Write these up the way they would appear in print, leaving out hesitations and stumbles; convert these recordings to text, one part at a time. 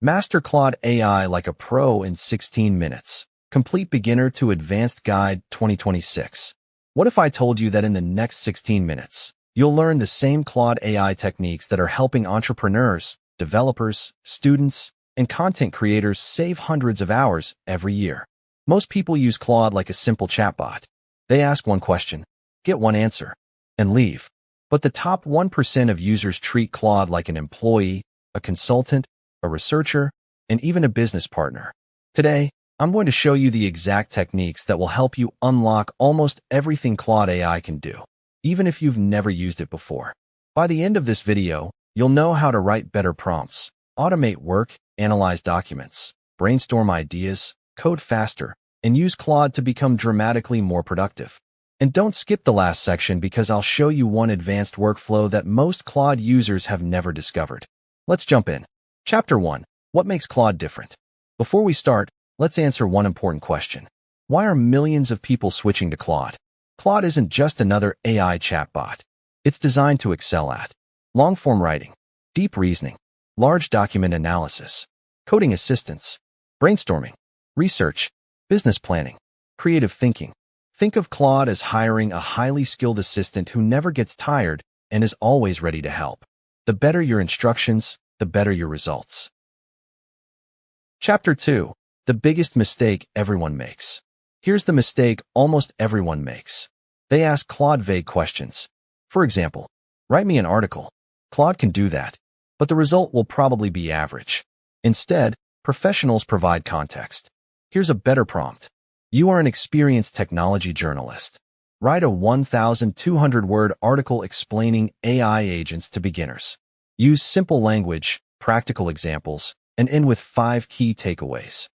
Master Claude AI like a pro in 16 minutes. Complete Beginner to Advanced Guide 2026. What if I told you that in the next 16 minutes, you'll learn the same Claude AI techniques that are helping entrepreneurs, developers, students, and content creators save hundreds of hours every year? Most people use Claude like a simple chatbot. They ask one question, get one answer, and leave. But the top 1% of users treat Claude like an employee, a consultant, a researcher, and even a business partner. Today, I'm going to show you the exact techniques that will help you unlock almost everything Claude AI can do, even if you've never used it before. By the end of this video, you'll know how to write better prompts, automate work, analyze documents, brainstorm ideas, code faster, and use Claude to become dramatically more productive. And don't skip the last section because I'll show you one advanced workflow that most Claude users have never discovered. Let's jump in. Chapter 1. What makes Claude different? Before we start, let's answer one important question. Why are millions of people switching to Claude? Claude isn't just another AI chatbot. It's designed to excel at long-form writing, deep reasoning, large document analysis, coding assistance, brainstorming, research, business planning, creative thinking. Think of Claude as hiring a highly skilled assistant who never gets tired and is always ready to help. The better your instructions, the better your results. Chapter 2. The biggest mistake everyone makes. Here's the mistake almost everyone makes. They ask Claude vague questions. For example, write me an article. Claude can do that, but the result will probably be average. Instead, professionals provide context. Here's a better prompt. You are an experienced technology journalist. Write a 1,200-word article explaining AI agents to beginners. Use simple language, practical examples, and end with 5 key takeaways.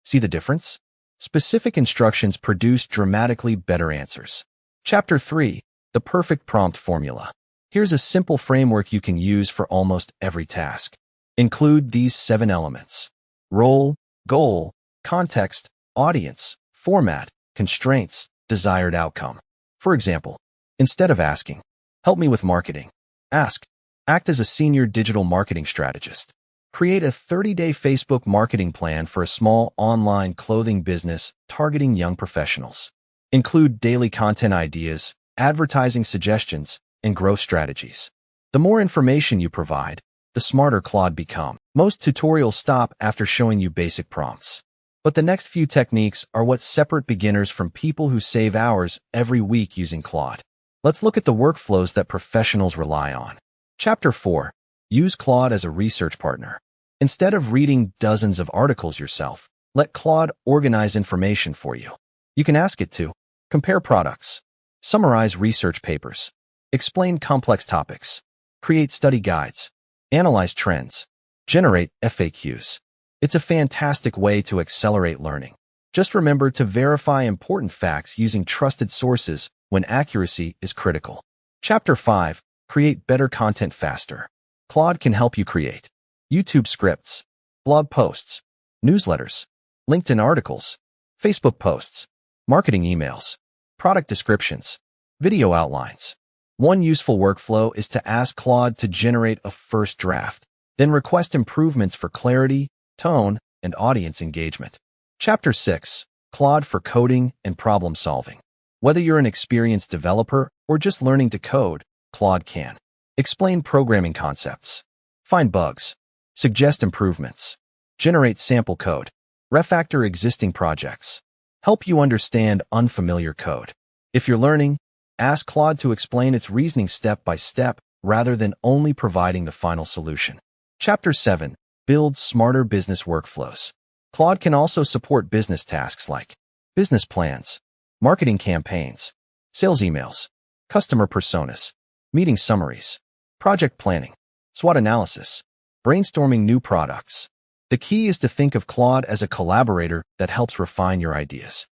See the difference? Specific instructions produce dramatically better answers. Chapter 3. The Perfect Prompt Formula. Here's a simple framework you can use for almost every task. Include these 7 elements: role, goal, context, audience, format, constraints, desired outcome. For example, instead of asking, help me with marketing, ask, act as a senior digital marketing strategist. Create a 30-day Facebook marketing plan for a small online clothing business targeting young professionals. Include daily content ideas, advertising suggestions, and growth strategies. The more information you provide, the smarter Claude becomes. Most tutorials stop after showing you basic prompts. But the next few techniques are what separate beginners from people who save hours every week using Claude. Let's look at the workflows that professionals rely on. Chapter 4. Use Claude as a research partner. Instead of reading dozens of articles yourself, let Claude organize information for you. You can ask it to compare products, summarize research papers, explain complex topics, create study guides, analyze trends, generate FAQs. It's a fantastic way to accelerate learning. Just remember to verify important facts using trusted sources when accuracy is critical. Chapter 5. Create better content faster. Claude can help you create YouTube scripts, blog posts, newsletters, LinkedIn articles, Facebook posts, marketing emails, product descriptions, video outlines. One useful workflow is to ask Claude to generate a first draft, then request improvements for clarity, tone, and audience engagement. Chapter 6. Claude for coding and problem solving. Whether you're an experienced developer or just learning to code, Claude can explain programming concepts, find bugs, suggest improvements, generate sample code, refactor existing projects, help you understand unfamiliar code. If you're learning, ask Claude to explain its reasoning step by step rather than only providing the final solution. Chapter 7. Build smarter business workflows. Claude can also support business tasks like business plans, marketing campaigns, sales emails, customer personas, meeting summaries, project planning, SWOT analysis, brainstorming new products. The key is to think of Claude as a collaborator that helps refine your ideas.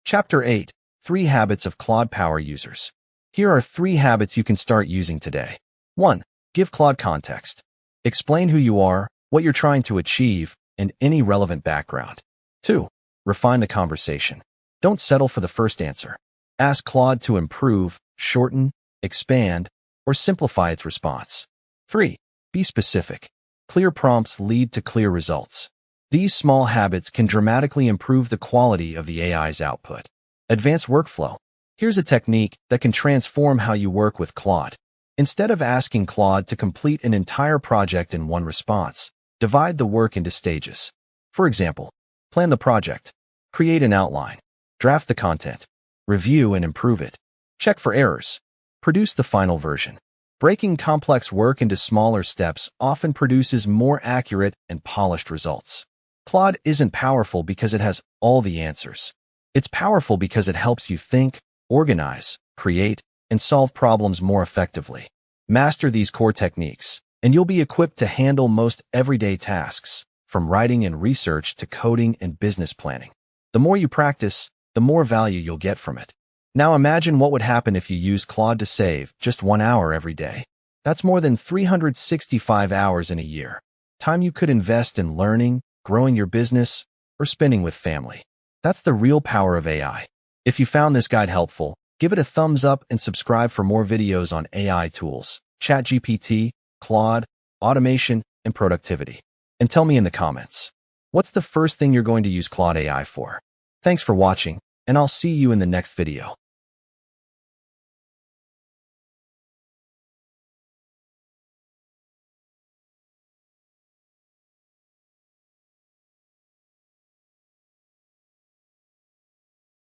Chapter 8. 3 Habits of Claude Power Users. Here are 3 habits you can start using today. 1. Give Claude context. Explain who you are, what you're trying to achieve, and any relevant background. 2. Refine the conversation. Don't settle for the first answer. Ask Claude to improve, shorten, expand, or simplify its response. 3. Be specific. Clear prompts lead to clear results. These small habits can dramatically improve the quality of the AI's output. Advanced workflow. Here's a technique that can transform how you work with Claude. Instead of asking Claude to complete an entire project in one response, divide the work into stages. For example, plan the project, create an outline, draft the content, review and improve it, check for errors, produce the final version. Breaking complex work into smaller steps often produces more accurate and polished results. Claude isn't powerful because it has all the answers. It's powerful because it helps you think, organize, create, and solve problems more effectively. Master these core techniques, and you'll be equipped to handle most everyday tasks, from writing and research to coding and business planning. The more you practice, the more value you'll get from it. Now imagine what would happen if you used Claude to save just 1 hour every day. That's more than 365 hours in a year. Time you could invest in learning, growing your business, or spending with family. That's the real power of AI. If you found this guide helpful, give it a thumbs up and subscribe for more videos on AI tools, ChatGPT, Claude, automation, and productivity. And tell me in the comments, what's the first thing you're going to use Claude AI for? Thanks for watching, and I'll see you in the next video.